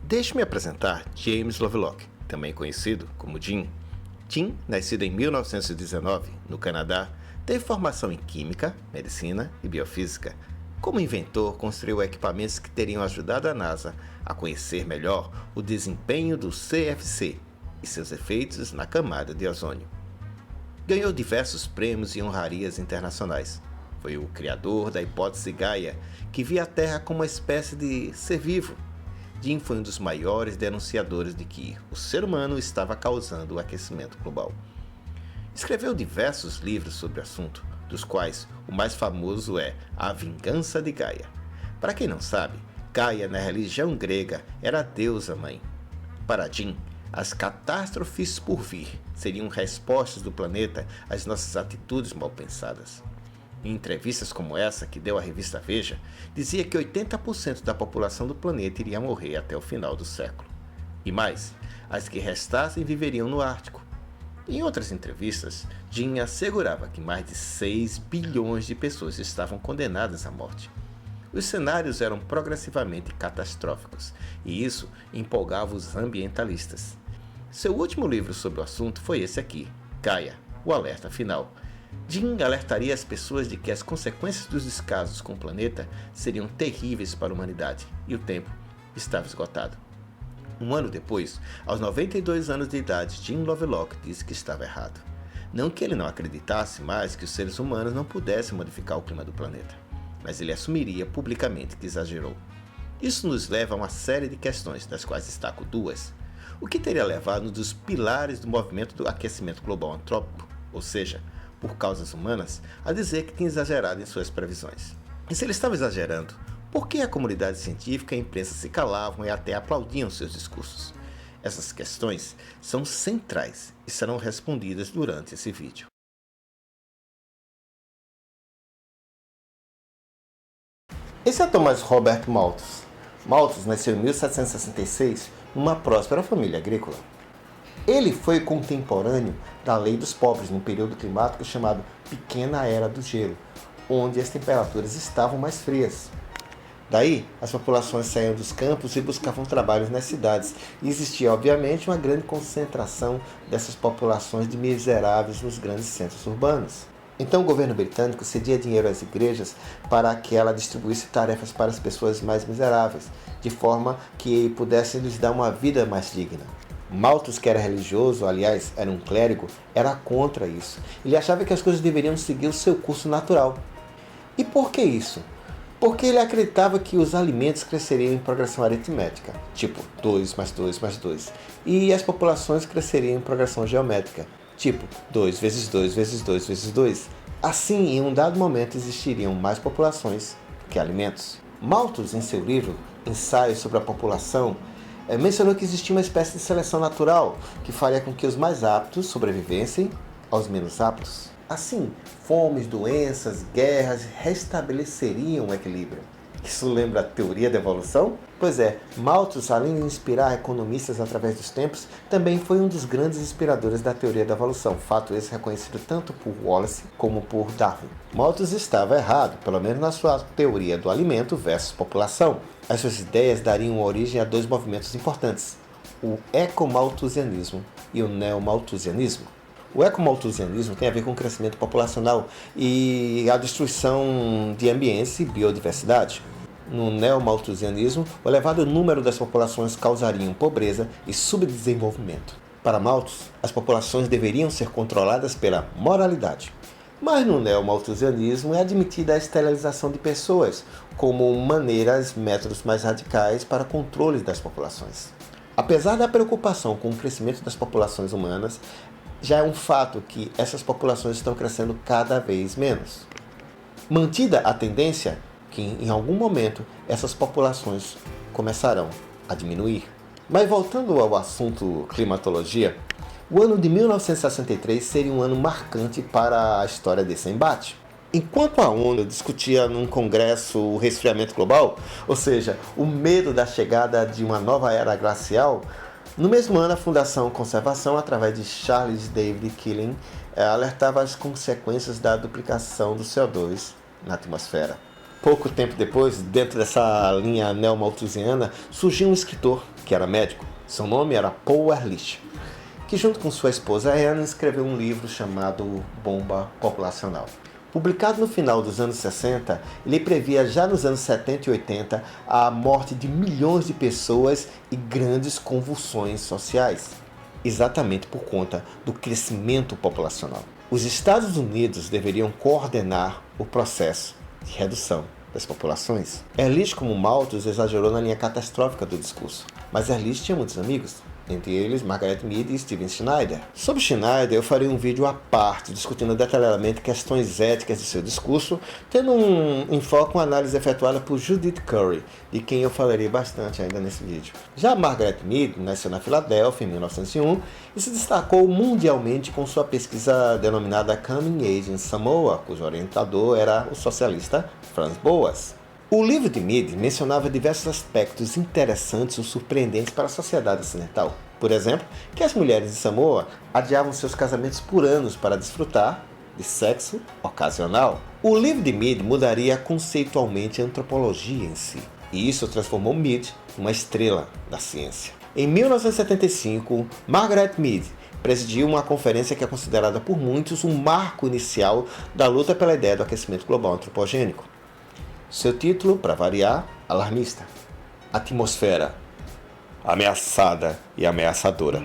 Deixe-me apresentar James Lovelock, também conhecido como Jim. Jim, nascido em 1919, no Canadá, teve formação em Química, Medicina e Biofísica. Como inventor, construiu equipamentos que teriam ajudado a NASA a conhecer melhor o desempenho do CFC e seus efeitos na camada de ozônio. Ganhou diversos prêmios e honrarias internacionais. Foi o criador da hipótese Gaia, que via a Terra como uma espécie de ser vivo. Jim foi um dos maiores denunciadores de que o ser humano estava causando o aquecimento global. Escreveu diversos livros sobre o assunto, dos quais o mais famoso é A Vingança de Gaia. Para quem não sabe, Gaia na religião grega era a deusa mãe. Para Jim, as catástrofes por vir seriam respostas do planeta às nossas atitudes mal pensadas. Em entrevistas como essa que deu à revista Veja, dizia que 80% da população do planeta iria morrer até o final do século. E mais, as que restassem viveriam no Ártico. Em outras entrevistas, Jim assegurava que mais de 6 bilhões de pessoas estavam condenadas à morte. Os cenários eram progressivamente catastróficos, e isso empolgava os ambientalistas. Seu último livro sobre o assunto foi esse aqui, Gaia, o alerta final. Jim alertaria as pessoas de que as consequências dos descasos com o planeta seriam terríveis para a humanidade, e o tempo estava esgotado. Um ano depois, aos 92 anos de idade, Jim Lovelock disse que estava errado. Não que ele não acreditasse mais que os seres humanos não pudessem modificar o clima do planeta, mas ele assumiria publicamente que exagerou. Isso nos leva a uma série de questões, das quais destaco duas. O que teria levado um dos pilares do movimento do aquecimento global antrópico, ou seja, por causas humanas, a dizer que tinha exagerado em suas previsões. E se ele estava exagerando, por que a comunidade científica e a imprensa se calavam e até aplaudiam seus discursos? Essas questões são centrais e serão respondidas durante esse vídeo. Esse é Thomas Robert Malthus. Malthus nasceu em 1766 numa próspera família agrícola. Ele foi contemporâneo da Lei dos Pobres, num período climático chamado Pequena Era do Gelo, onde as temperaturas estavam mais frias. Daí, as populações saíam dos campos e buscavam trabalhos nas cidades, e existia, obviamente, uma grande concentração dessas populações de miseráveis nos grandes centros urbanos. Então o governo britânico cedia dinheiro às igrejas para que ela distribuísse tarefas para as pessoas mais miseráveis, de forma que pudessem lhes dar uma vida mais digna. Malthus, que era religioso, aliás, era um clérigo, era contra isso. Ele achava que as coisas deveriam seguir o seu curso natural. E por que isso? Porque ele acreditava que os alimentos cresceriam em progressão aritmética, tipo 2 mais 2 mais 2, e as populações cresceriam em progressão geométrica, tipo 2 vezes 2 vezes 2 vezes 2. Assim, em um dado momento, existiriam mais populações que alimentos. Malthus, em seu livro Ensaios sobre a População, mencionou que existia uma espécie de seleção natural que faria com que os mais aptos sobrevivessem aos menos aptos. Assim, fomes, doenças, guerras restabeleceriam o equilíbrio. Isso lembra a teoria da evolução? Pois é, Malthus, além de inspirar economistas através dos tempos, também foi um dos grandes inspiradores da teoria da evolução, fato esse reconhecido tanto por Wallace como por Darwin. Malthus estava errado, pelo menos na sua teoria do alimento versus população. As suas ideias dariam origem a dois movimentos importantes, o ecomalthusianismo e o neomalthusianismo. O ecomalthusianismo tem a ver com o crescimento populacional e a destruição de ambientes e biodiversidade. No neomalthusianismo, o elevado número das populações causariam pobreza e subdesenvolvimento. Para Malthus, as populações deveriam ser controladas pela moralidade. Mas no neomalthusianismo é admitida a esterilização de pessoas como métodos mais radicais para controle das populações. Apesar da preocupação com o crescimento das populações humanas, já é um fato que essas populações estão crescendo cada vez menos. Mantida a tendência que em algum momento essas populações começarão a diminuir. Mas voltando ao assunto climatologia, o ano de 1963 seria um ano marcante para a história desse embate. Enquanto a ONU discutia num congresso o resfriamento global, ou seja, o medo da chegada de uma nova era glacial, no mesmo ano a Fundação Conservação, através de Charles David Keeling, alertava as consequências da duplicação do CO2 na atmosfera. Pouco tempo depois, dentro dessa linha neomalthusiana, surgiu um escritor que era médico. Seu nome era Paul Ehrlich, que junto com sua esposa Anne escreveu um livro chamado Bomba Populacional. Publicado no final dos anos 60, ele previa já nos anos 70 e 80 a morte de milhões de pessoas e grandes convulsões sociais, exatamente por conta do crescimento populacional. Os Estados Unidos deveriam coordenar o processo de redução das populações. Ehrlich, como Malthus, exagerou na linha catastrófica do discurso, mas Ehrlich tinha muitos amigos, entre eles Margaret Mead e Steven Schneider. Sobre Schneider, eu farei um vídeo à parte, discutindo detalhadamente questões éticas de seu discurso, tendo em foco uma análise efetuada por Judith Curry, de quem eu falarei bastante ainda nesse vídeo. Já Margaret Mead nasceu na Filadélfia em 1901 e se destacou mundialmente com sua pesquisa denominada Coming Age in Samoa, cujo orientador era o socialista Franz Boas. O livro de Mead mencionava diversos aspectos interessantes ou surpreendentes para a sociedade ocidental. Por exemplo, que as mulheres de Samoa adiavam seus casamentos por anos para desfrutar de sexo ocasional. O livro de Mead mudaria conceitualmente a antropologia em si, e isso transformou Mead numa estrela da ciência. Em 1975, Margaret Mead presidiu uma conferência que é considerada por muitos um marco inicial da luta pela ideia do aquecimento global antropogênico. Seu título, para variar, alarmista. Atmosfera ameaçada e ameaçadora.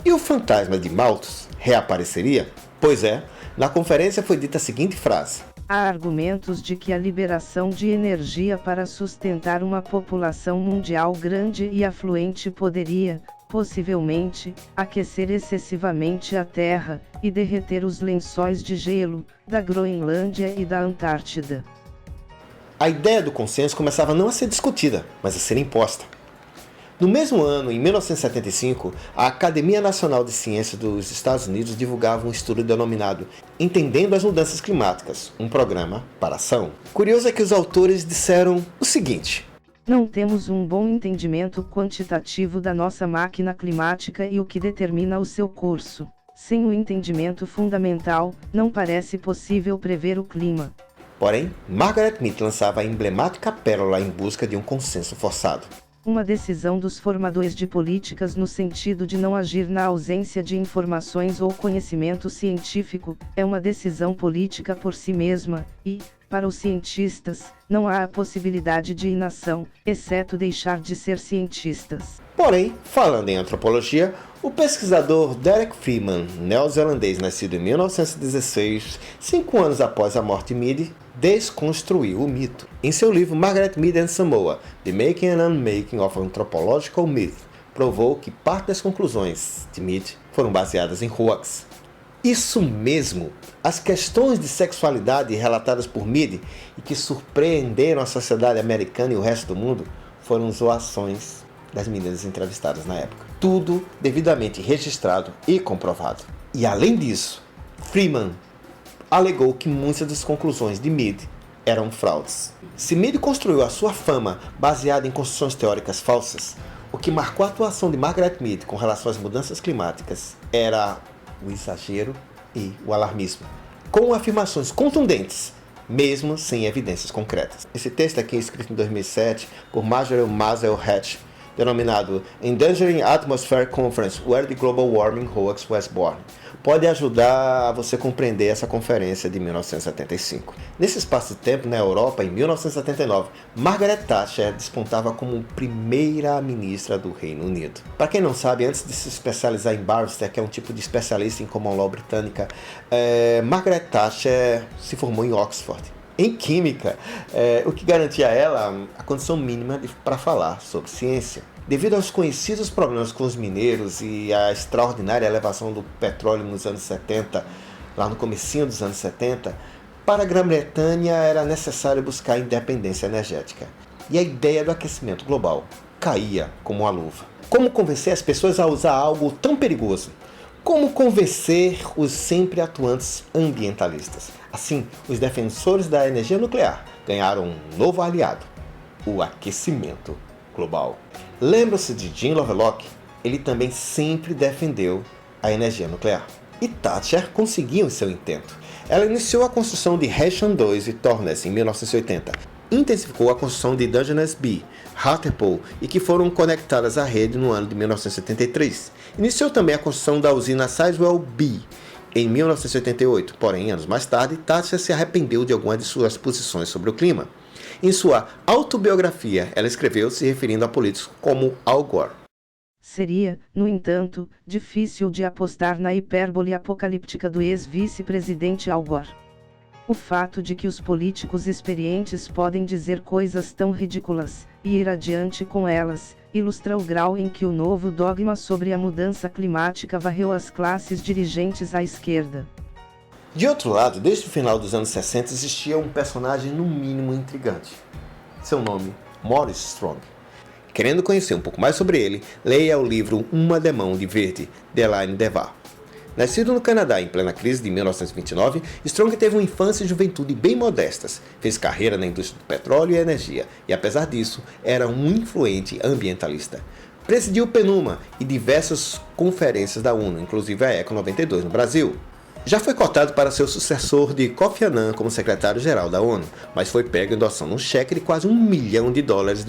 E o fantasma de Malthus reapareceria? Pois é, na conferência foi dita a seguinte frase: há argumentos de que a liberação de energia para sustentar uma população mundial grande e afluente poderia, possivelmente, aquecer excessivamente a Terra, e derreter os lençóis de gelo, da Groenlândia e da Antártida. A ideia do consenso começava não a ser discutida, mas a ser imposta. No mesmo ano, em 1975, a Academia Nacional de Ciências dos Estados Unidos divulgava um estudo denominado Entendendo as Mudanças Climáticas, um programa para ação. Curioso é que os autores disseram o seguinte: não temos um bom entendimento quantitativo da nossa máquina climática e o que determina o seu curso. Sem o entendimento fundamental, não parece possível prever o clima. Porém, Margaret Mead lançava a emblemática pérola em busca de um consenso forçado. Uma decisão dos formadores de políticas no sentido de não agir na ausência de informações ou conhecimento científico, é uma decisão política por si mesma, e, para os cientistas, não há a possibilidade de inação, exceto deixar de ser cientistas. Porém, falando em antropologia, o pesquisador Derek Freeman, neozelandês nascido em 1916, 5 anos após a morte de Mead, desconstruiu o mito. Em seu livro Margaret Mead and Samoa, The Making and Unmaking of Anthropological Myth, provou que parte das conclusões de Mead foram baseadas em hoax. Isso mesmo! As questões de sexualidade relatadas por Mead e que surpreenderam a sociedade americana e o resto do mundo foram zoações das meninas entrevistadas na época. Tudo devidamente registrado e comprovado. E além disso, Freeman alegou que muitas das conclusões de Mead eram fraudes. Se Mead construiu a sua fama baseada em construções teóricas falsas, o que marcou a atuação de Margaret Mead com relação às mudanças climáticas era o exagero e o alarmismo, com afirmações contundentes, mesmo sem evidências concretas. Esse texto aqui é escrito em 2007 por Marjorie Mazel Hatch, denominado Endangering Atmosphere Conference, Where the Global Warming Hoax Was Born, pode ajudar a você compreender essa conferência de 1975. Nesse espaço de tempo, na Europa, em 1979, Margaret Thatcher despontava como primeira-ministra do Reino Unido. Para quem não sabe, antes de se especializar em barrister, que é um tipo de especialista em common law britânica, Margaret Thatcher se formou em Oxford, em Química, o que garantia a ela a condição mínima para falar sobre ciência. Devido aos conhecidos problemas com os mineiros e à extraordinária elevação do petróleo nos anos 70, lá no comecinho dos anos 70, para a Grã-Bretanha era necessário buscar a independência energética. E a ideia do aquecimento global caía como uma luva. Como convencer as pessoas a usar algo tão perigoso? Como convencer os sempre atuantes ambientalistas? Assim, os defensores da energia nuclear ganharam um novo aliado, o aquecimento global. Lembra-se de Jim Lovelock? Ele também sempre defendeu a energia nuclear. E Thatcher conseguiu o seu intento. Ela iniciou a construção de Heysham 2 e Torness em 1980. Intensificou a construção de Dungeness B, Hartlepool e que foram conectadas à rede no ano de 1973. Iniciou também a construção da usina Sizewell B em 1988, porém, anos mais tarde, Thatcher se arrependeu de algumas de suas posições sobre o clima. Em sua autobiografia, ela escreveu se referindo a políticos como Al Gore. Seria, no entanto, difícil de apostar na hipérbole apocalíptica do ex-vice-presidente Al Gore. O fato de que os políticos experientes podem dizer coisas tão ridículas, e ir adiante com elas, ilustra o grau em que o novo dogma sobre a mudança climática varreu as classes dirigentes à esquerda. De outro lado, desde o final dos anos 60 existia um personagem no mínimo intrigante. Seu nome, Maurice Strong. Querendo conhecer um pouco mais sobre ele, leia o livro Uma Demão de Verde, de Elaine Devar. Nascido no Canadá em plena crise de 1929, Strong teve uma infância e juventude bem modestas, fez carreira na indústria do petróleo e energia, e apesar disso, era um influente ambientalista. Presidiu o PNUMA e diversas conferências da ONU, inclusive a ECO 92 no Brasil. Já foi cotado para ser o sucessor de Kofi Annan como secretário-geral da ONU, mas foi pego endossando um cheque de quase $1 milhão de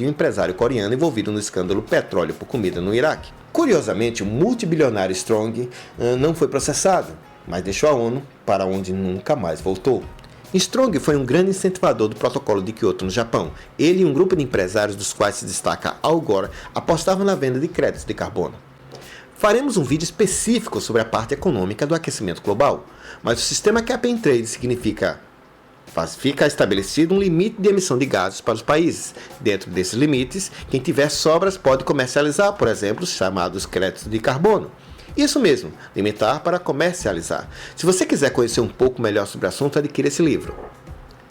um empresário coreano envolvido no escândalo petróleo por comida no Iraque. Curiosamente, o multibilionário Strong não foi processado, mas deixou a ONU para onde nunca mais voltou. Strong foi um grande incentivador do protocolo de Kyoto no Japão. Ele e um grupo de empresários dos quais se destaca Al Gore apostavam na venda de créditos de carbono. Faremos um vídeo específico sobre a parte econômica do aquecimento global, mas o sistema Cap and Trade fica estabelecido um limite de emissão de gases para os países. Dentro desses limites, quem tiver sobras pode comercializar, por exemplo, os chamados créditos de carbono. Isso mesmo, limitar para comercializar. Se você quiser conhecer um pouco melhor sobre o assunto, adquira esse livro,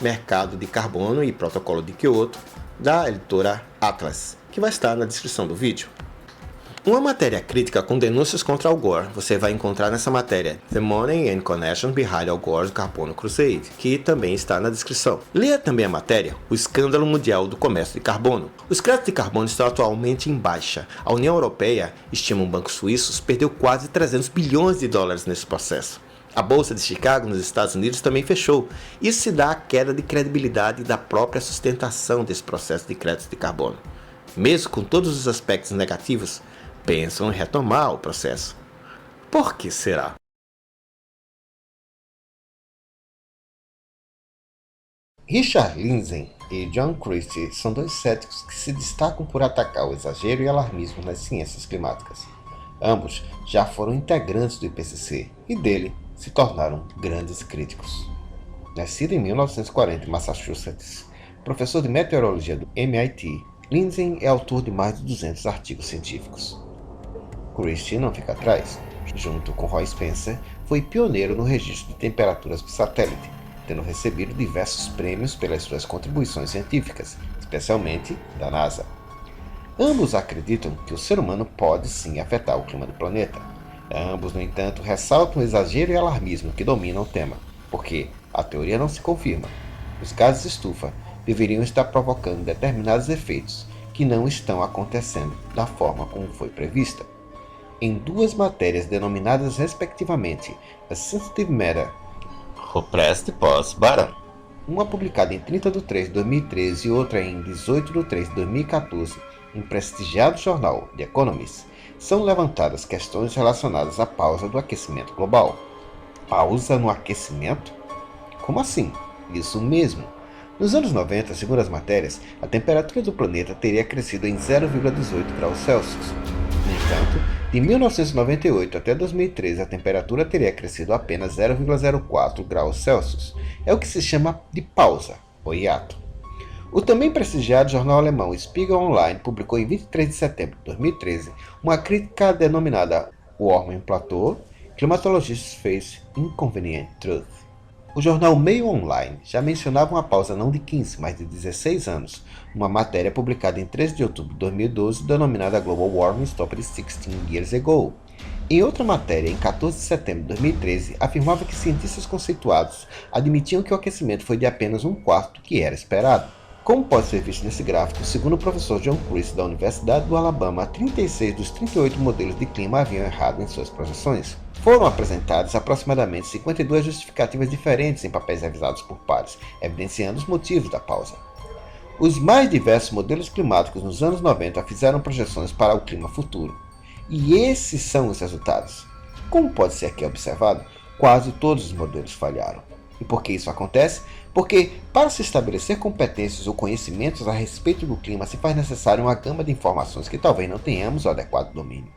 Mercado de Carbono e Protocolo de Kyoto, da editora Atlas, que vai estar na descrição do vídeo. Uma matéria crítica com denúncias contra Al Gore você vai encontrar nessa matéria The Money and Connection Behind Al Gore's Carbon Crusade, que também está na descrição. Leia também a matéria O Escândalo Mundial do Comércio de Carbono. Os créditos de carbono estão atualmente em baixa. A União Europeia, estima um banco suíço, perdeu quase $300 bilhões nesse processo. A Bolsa de Chicago, nos Estados Unidos, também fechou. Isso se dá à queda de credibilidade da própria sustentação desse processo de créditos de carbono. Mesmo com todos os aspectos negativos, pensam em retomar o processo. Por que será? Richard Lindsay e John Christie são dois céticos que se destacam por atacar o exagero e alarmismo nas ciências climáticas. Ambos já foram integrantes do IPCC e dele se tornaram grandes críticos. Nascido em 1940 em Massachusetts, professor de meteorologia do MIT, Lindsay é autor de mais de 200 artigos científicos. Christie não fica atrás. Junto com Roy Spencer, foi pioneiro no registro de temperaturas por satélite, tendo recebido diversos prêmios pelas suas contribuições científicas, especialmente da NASA. Ambos acreditam que o ser humano pode sim afetar o clima do planeta. Ambos, no entanto, ressaltam o exagero e alarmismo que dominam o tema, porque a teoria não se confirma. Os gases de estufa deveriam estar provocando determinados efeitos que não estão acontecendo da forma como foi prevista. Em duas matérias denominadas respectivamente A Sensitive Matter, Repressed Post-Bottom, uma publicada em 30 de 3 de 2013 e outra em 18 de 3 de 2014, um prestigiado jornal, The Economist, são levantadas questões relacionadas à pausa do aquecimento global. Pausa no aquecimento? Como assim? Isso mesmo. Nos anos 90, segundo as matérias, a temperatura do planeta teria crescido em 0,18 graus Celsius. No entanto, de 1998 até 2013, a temperatura teria crescido apenas 0,04 graus Celsius. É o que se chama de pausa, ou hiato. O também prestigiado jornal alemão Spiegel Online publicou em 23 de setembro de 2013 uma crítica denominada Warming Plateau, Climatologists Face Inconvenient Truth. O jornal Mail Online já mencionava uma pausa não de 15, mas de 16 anos, uma matéria publicada em 13 de outubro de 2012 denominada Global Warming Stopped 16 Years Ago. Em outra matéria, em 14 de setembro de 2013, afirmava que cientistas conceituados admitiam que o aquecimento foi de apenas um quarto do que era esperado. Como pode ser visto nesse gráfico, segundo o professor John Chris da Universidade do Alabama, 36 dos 38 modelos de clima haviam errado em suas projeções. Foram apresentadas aproximadamente 52 justificativas diferentes em papéis revisados por pares, evidenciando os motivos da pausa. Os mais diversos modelos climáticos nos anos 90 fizeram projeções para o clima futuro. E esses são os resultados. Como pode ser aqui observado, quase todos os modelos falharam. E por que isso acontece? Porque, para se estabelecer competências ou conhecimentos a respeito do clima, se faz necessário uma gama de informações que talvez não tenhamos o adequado domínio.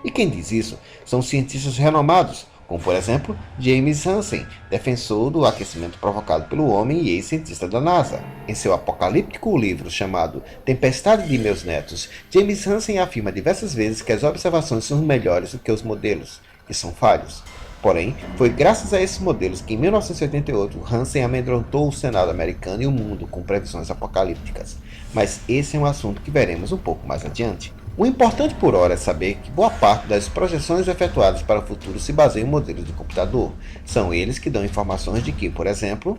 E quem diz isso são cientistas renomados, como por exemplo James Hansen, defensor do aquecimento provocado pelo homem e ex-cientista da NASA. Em seu apocalíptico livro chamado Tempestade de Meus Netos, James Hansen afirma diversas vezes que as observações são melhores do que os modelos, que são falhos. Porém, foi graças a esses modelos que em 1988 Hansen amedrontou o Senado americano e o mundo com previsões apocalípticas. Mas esse é um assunto que veremos um pouco mais adiante. O importante por hora é saber que boa parte das projeções efetuadas para o futuro se baseiam em modelos de computador. São eles que dão informações de que, por exemplo,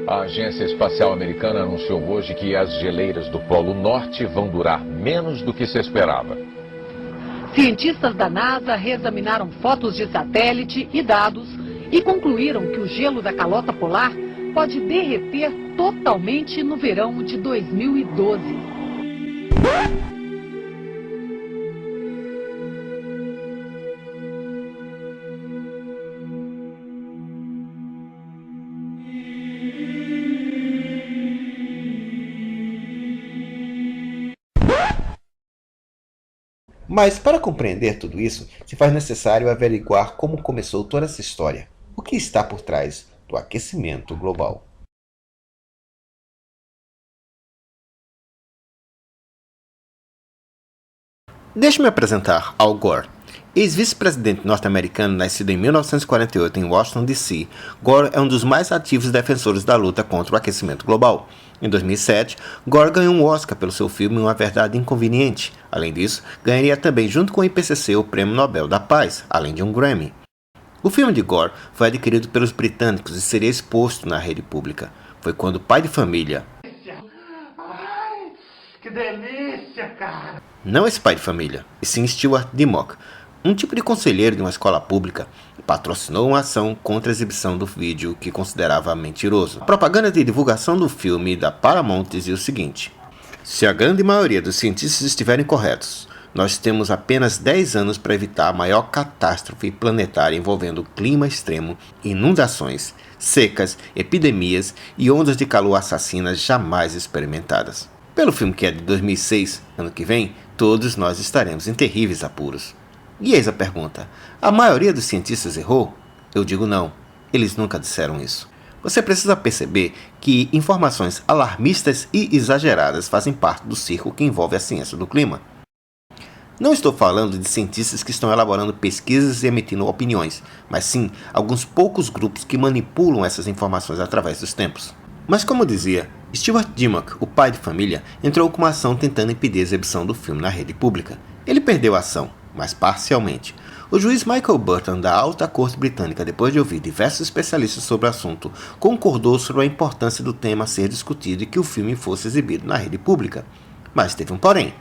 A Agência Espacial Americana anunciou hoje que as geleiras do Polo Norte vão durar menos do que se esperava. Cientistas da NASA reexaminaram fotos de satélite e dados e concluíram que o gelo da calota polar pode derreter totalmente no verão de 2012. Mas para compreender tudo isso, se faz necessário averiguar como começou toda essa história. O que está por trás do aquecimento global? Deixe-me apresentar Al Gore. Ex-vice-presidente norte-americano, nascido em 1948 em Washington, D.C., Gore é um dos mais ativos defensores da luta contra o aquecimento global. Em 2007, Gore ganhou um Oscar pelo seu filme Uma Verdade Inconveniente. Além disso, ganharia também, junto com o IPCC, o Prêmio Nobel da Paz, além de um Grammy. O filme de Gore foi adquirido pelos britânicos e seria exposto na rede pública. Foi quando o pai de família... Ai, que delícia, cara! Não esse pai de família, e sim Stuart Dimmock, um tipo de conselheiro de uma escola pública, patrocinou uma ação contra a exibição do vídeo que considerava mentiroso. A propaganda de divulgação do filme da Paramount dizia o seguinte: se a grande maioria dos cientistas estiverem corretos, nós temos apenas 10 anos para evitar a maior catástrofe planetária envolvendo clima extremo, inundações, secas, epidemias e ondas de calor assassinas jamais experimentadas. Pelo filme que é de 2006, ano que vem, todos nós estaremos em terríveis apuros. E eis a pergunta: a maioria dos cientistas errou? Eu digo não, eles nunca disseram isso. você precisa perceber que informações alarmistas e exageradas fazem parte do circo que envolve a ciência do clima. Não estou falando de cientistas que estão elaborando pesquisas e emitindo opiniões, mas sim alguns poucos grupos que manipulam essas informações através dos tempos. Mas como dizia, Stuart Dimmock, o pai de família, entrou com uma ação tentando impedir a exibição do filme na rede pública. Ele perdeu a ação, mas parcialmente. O juiz Michael Burton da Alta Corte Britânica, depois de ouvir diversos especialistas sobre o assunto, concordou sobre a importância do tema a ser discutido e que o filme fosse exibido na rede pública. Mas teve um porém.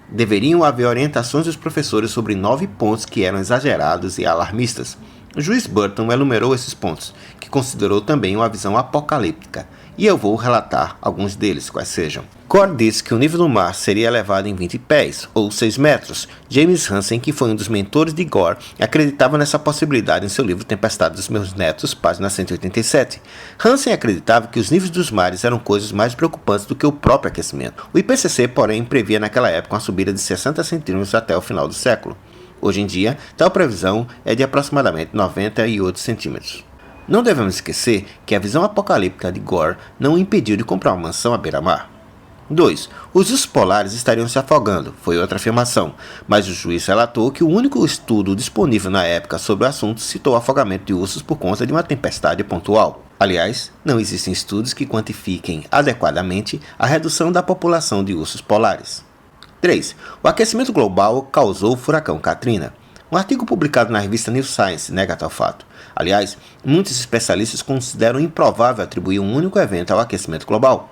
Deveriam haver orientações dos professores sobre 9 pontos que eram exagerados e alarmistas. O juiz Burton enumerou esses pontos, que considerou também uma visão apocalíptica, e eu vou relatar alguns deles, quais sejam. Gore disse que o nível do mar seria elevado em 20 pés, ou 6 metros. James Hansen, que foi um dos mentores de Gore, acreditava nessa possibilidade em seu livro Tempestade dos Meus Netos, página 187. Hansen acreditava que os níveis dos mares eram coisas mais preocupantes do que o próprio aquecimento. O IPCC, porém, previa naquela época uma subida de 60 centímetros até o final do século. Hoje em dia, tal previsão é de aproximadamente 98 centímetros. Não devemos esquecer que a visão apocalíptica de Gore não o impediu de comprar uma mansão à beira-mar. 2. Os ursos polares estariam se afogando, foi outra afirmação, mas o juiz relatou que o único estudo disponível na época sobre o assunto citou o afogamento de ursos por conta de uma tempestade pontual. Aliás, não existem estudos que quantifiquem adequadamente a redução da população de ursos polares. 3. O aquecimento global causou o furacão Katrina. Um artigo publicado na revista New Science nega tal fato. Aliás, muitos especialistas consideram improvável atribuir um único evento ao aquecimento global.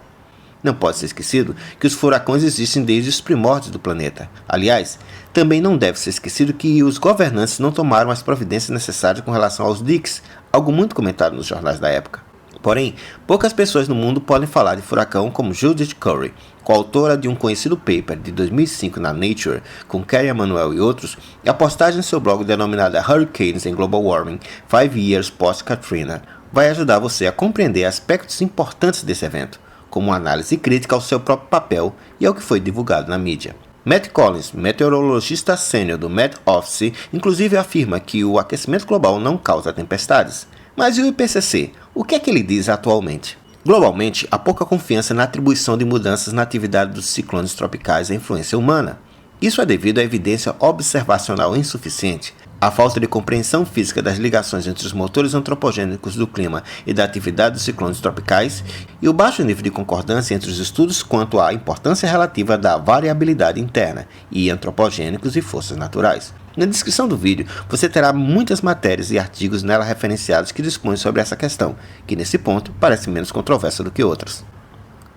Não pode ser esquecido que os furacões existem desde os primórdios do planeta. Aliás, também não deve ser esquecido que os governantes não tomaram as providências necessárias com relação aos diques, algo muito comentado nos jornais da época. Porém, poucas pessoas no mundo podem falar de furacão como Judith Curry, coautora de um conhecido paper de 2005 na Nature, com Kerry Emanuel e outros, e a postagem em seu blog denominada Hurricanes and Global Warming 5 Years Post-Katrina vai ajudar você a compreender aspectos importantes desse evento, como uma análise crítica ao seu próprio papel e ao que foi divulgado na mídia. Matt Collins, meteorologista sênior do Met Office, inclusive afirma que o aquecimento global não causa tempestades. Mas e o IPCC? O que é que ele diz atualmente? Globalmente, há pouca confiança na atribuição de mudanças na atividade dos ciclones tropicais à influência humana. Isso é devido à evidência observacional insuficiente, à falta de compreensão física das ligações entre os motores antropogênicos do clima e da atividade dos ciclones tropicais e o baixo nível de concordância entre os estudos quanto à importância relativa da variabilidade interna e antropogênicos e forças naturais. Na descrição do vídeo, você terá muitas matérias e artigos nela referenciados que dispõem sobre essa questão, que nesse ponto parece menos controversa do que outras.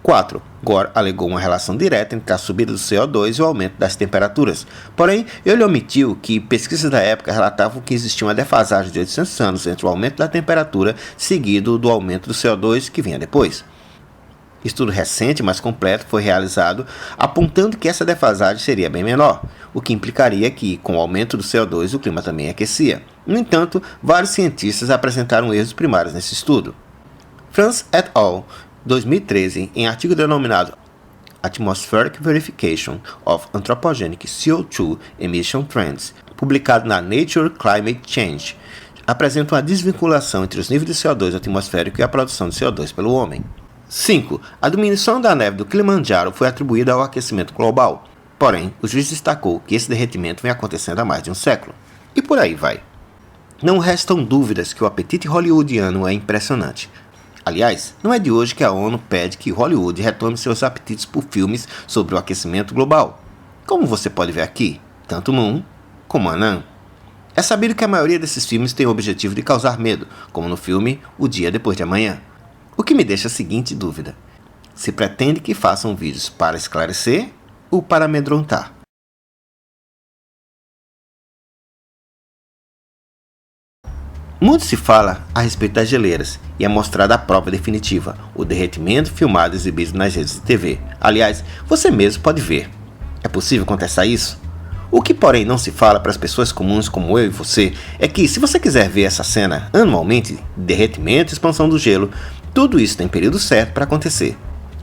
4. Gore alegou uma relação direta entre a subida do CO2 e o aumento das temperaturas. Porém, ele omitiu que pesquisas da época relatavam que existia uma defasagem de 800 anos entre o aumento da temperatura seguido do aumento do CO2 que vinha depois. Estudo recente, mais completo, foi realizado apontando que essa defasagem seria bem menor, o que implicaria que, com o aumento do CO2, o clima também aquecia. No entanto, vários cientistas apresentaram erros primários nesse estudo. Franz et al., 2013, em artigo denominado Atmospheric Verification of Anthropogenic CO2 Emission Trends, publicado na Nature Climate Change, apresenta uma desvinculação entre os níveis de CO2 atmosférico e a produção de CO2 pelo homem. 5. A diminuição da neve do Kilimanjaro foi atribuída ao aquecimento global. Porém, o juiz destacou que esse derretimento vem acontecendo há mais de um século. E por aí vai. Não restam dúvidas que o apetite hollywoodiano é impressionante. Aliás, não é de hoje que a ONU pede que Hollywood retome seus apetites por filmes sobre o aquecimento global. Como você pode ver aqui, tanto num como anã. É sabido que a maioria desses filmes tem o objetivo de causar medo, como no filme O Dia Depois de Amanhã. O que me deixa a seguinte dúvida: se pretende que façam vídeos para esclarecer ou para amedrontar? Muito se fala a respeito das geleiras e é mostrada a prova definitiva, o derretimento filmado e exibido nas redes de TV. Aliás, você mesmo pode ver. É possível contestar isso? O que, porém, não se fala para as pessoas comuns como eu e você é que, se você quiser ver essa cena anualmente, derretimento e expansão do gelo, tudo isso tem período certo para acontecer.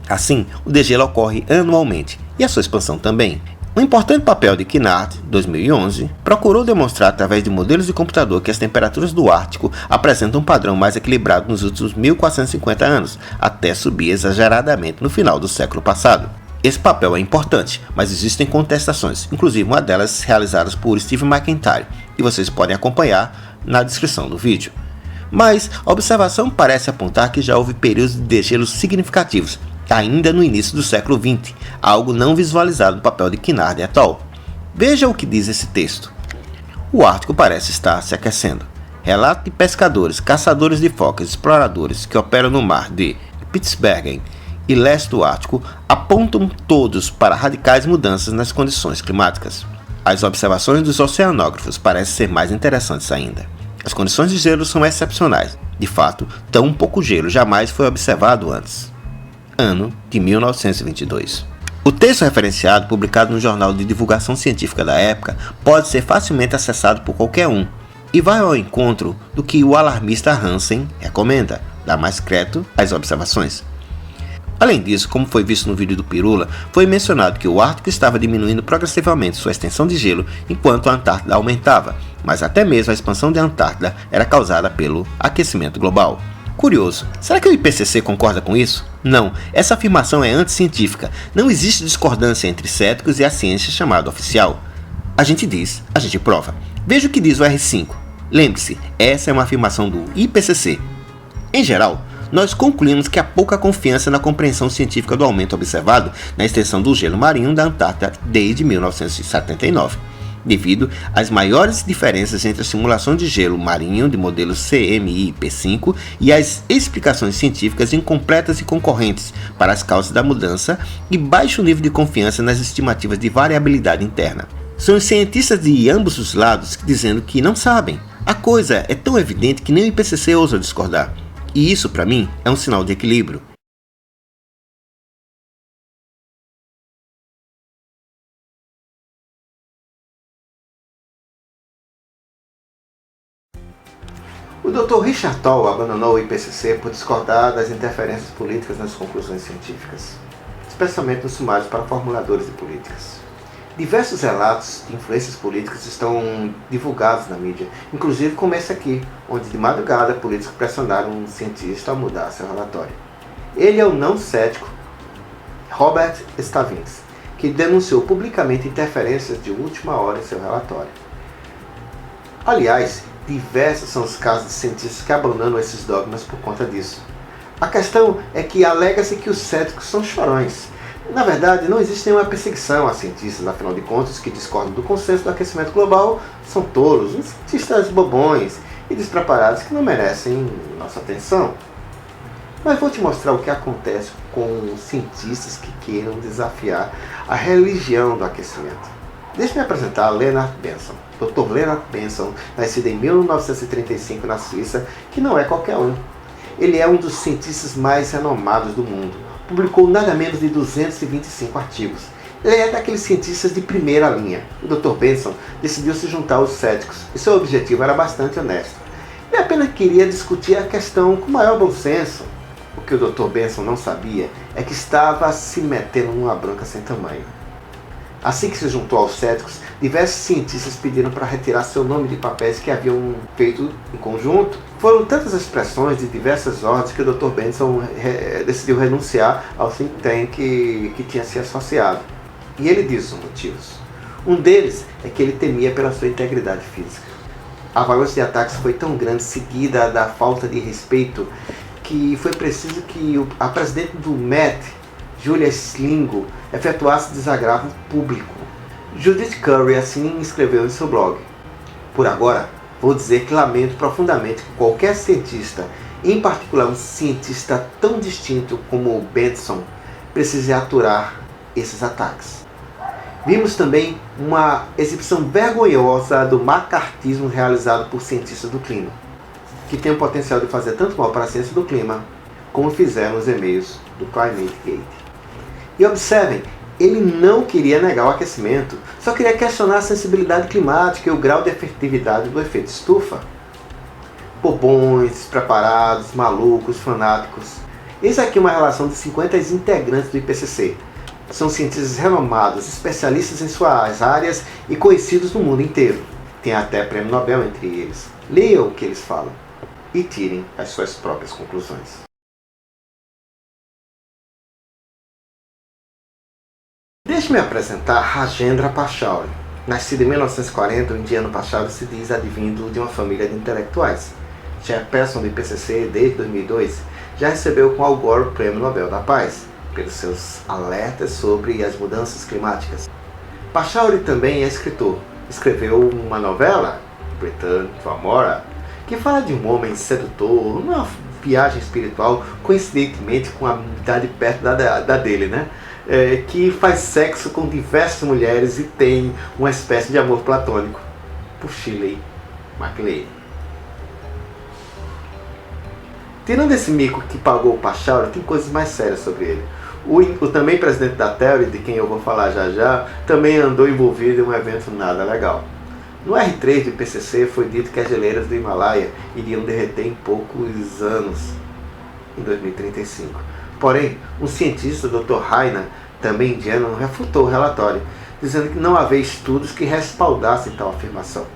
Assim, o degelo ocorre anualmente e a sua expansão também. Um importante papel de Kinnaird, 2011, procurou demonstrar através de modelos de computador que as temperaturas do Ártico apresentam um padrão mais equilibrado nos últimos 1450 anos, até subir exageradamente no final do século passado. Esse papel é importante, mas existem contestações, inclusive uma delas realizadas por Steve McIntyre, que vocês podem acompanhar na descrição do vídeo. Mas a observação parece apontar que já houve períodos de degelo significativos, ainda no início do século XX, algo não visualizado no papel de Kinnaird et al. Veja o que diz esse texto. O Ártico parece estar se aquecendo. Relato de pescadores, caçadores de focas e exploradores que operam no mar de Spitsbergen e leste do Ártico apontam todos para radicais mudanças nas condições climáticas. As observações dos oceanógrafos parecem ser mais interessantes ainda. As condições de gelo são excepcionais. De fato, tão pouco gelo jamais foi observado antes. Ano de 1922. O texto referenciado, publicado no jornal de divulgação científica da época, pode ser facilmente acessado por qualquer um e vai ao encontro do que o alarmista Hansen recomenda, dar mais crédito às observações. Além disso, como foi visto no vídeo do Pirula, foi mencionado que o Ártico estava diminuindo progressivamente sua extensão de gelo enquanto a Antártida aumentava, mas até mesmo a expansão da Antártida era causada pelo aquecimento global. Curioso, será que o IPCC concorda com isso? Não, essa afirmação é anticientífica. Não existe discordância entre céticos e a ciência chamada oficial. A gente diz, a gente prova. Veja o que diz o R5. Lembre-se, essa é uma afirmação do IPCC. Em geral, nós concluímos que há pouca confiança na compreensão científica do aumento observado na extensão do gelo marinho da Antártida desde 1979. Devido às maiores diferenças entre a simulação de gelo marinho de modelos CMI-P5 e as explicações científicas incompletas e concorrentes para as causas da mudança e baixo nível de confiança nas estimativas de variabilidade interna. São os cientistas de ambos os lados dizendo que não sabem. A coisa é tão evidente que nem o IPCC ousa discordar. E isso, para mim, é um sinal de equilíbrio. O Dr. Richard Tol abandonou o IPCC por discordar das interferências políticas nas conclusões científicas, especialmente nos sumários para formuladores de políticas. Diversos relatos de influências políticas estão divulgados na mídia, inclusive como esse aqui, onde de madrugada políticos pressionaram um cientista a mudar seu relatório. Ele é o não cético Robert Stavins, que denunciou publicamente interferências de última hora em seu relatório. Aliás, diversos são os casos de cientistas que abandonam esses dogmas por conta disso. A questão é que alega-se que os céticos são chorões. Na verdade, não existe nenhuma perseguição a cientistas, afinal de contas, que discordam do consenso do aquecimento global são tolos, uns cientistas bobões e despreparados que não merecem nossa atenção. Mas vou te mostrar o que acontece com cientistas que queiram desafiar a religião do aquecimento. Deixe-me apresentar Leonard Benson. Dr. Leonard Benson, nascido em 1935 na Suíça, que não é qualquer um. Ele é um dos cientistas mais renomados do mundo. Publicou nada menos de 225 artigos. Ele é daqueles cientistas de primeira linha. O Dr. Benson decidiu se juntar aos céticos e seu objetivo era bastante honesto. Ele apenas queria discutir a questão com maior bom senso. O que o Dr. Benson não sabia é que estava se metendo numa bronca sem tamanho. Assim que se juntou aos céticos, diversos cientistas pediram para retirar seu nome de papéis que haviam feito em conjunto. Foram tantas as pressões de diversas ordens que o Dr. Benson decidiu renunciar ao think tank que tinha se associado. E ele diz os motivos. Um deles é que ele temia pela sua integridade física. A avalanche de ataques foi tão grande, seguida da falta de respeito, que foi preciso que a presidente do MET, Julia Slingo, efetuasse desagravo público. Judith Curry assim escreveu em seu blog. Por agora, vou dizer que lamento profundamente que qualquer cientista, em particular um cientista tão distinto como o Benson, precise aturar esses ataques. Vimos também uma exibição vergonhosa do macartismo realizado por cientistas do clima, que tem o potencial de fazer tanto mal para a ciência do clima, como fizeram os e-mails do Climate Gate. E observem, ele não queria negar o aquecimento, só queria questionar a sensibilidade climática e o grau de efetividade do efeito estufa. Bobões, despreparados, malucos, fanáticos. Eis aqui uma relação de 50 integrantes do IPCC. São cientistas renomados, especialistas em suas áreas e conhecidos no mundo inteiro. Tem até prêmio Nobel entre eles. Leiam o que eles falam e tirem as suas próprias conclusões. Deixe-me apresentar Rajendra Pachauri. Nascido em 1940, o indiano Pachauri se diz advindo de uma família de intelectuais. Chairperson do IPCC desde 2002, já recebeu com Al Gore o Prêmio Nobel da Paz, pelos seus alertas sobre as mudanças climáticas. Pachauri também é escritor. Escreveu uma novela, Return to Amora, que fala de um homem sedutor, numa viagem espiritual, coincidentemente com a idade perto da dele, né? Que faz sexo com diversas mulheres e tem uma espécie de amor platônico por Shirley MacLaine. Tirando esse mico que pagou o Pachauri, tem coisas mais sérias sobre ele. O também presidente da TEORI, de quem eu vou falar já já, também andou envolvido em um evento nada legal. No R3 do IPCC foi dito que as geleiras do Himalaia iriam derreter em poucos anos, em 2035. Porém, um cientista, o Dr. Raina, também indiano, refutou o relatório, dizendo que não havia estudos que respaldassem tal afirmação.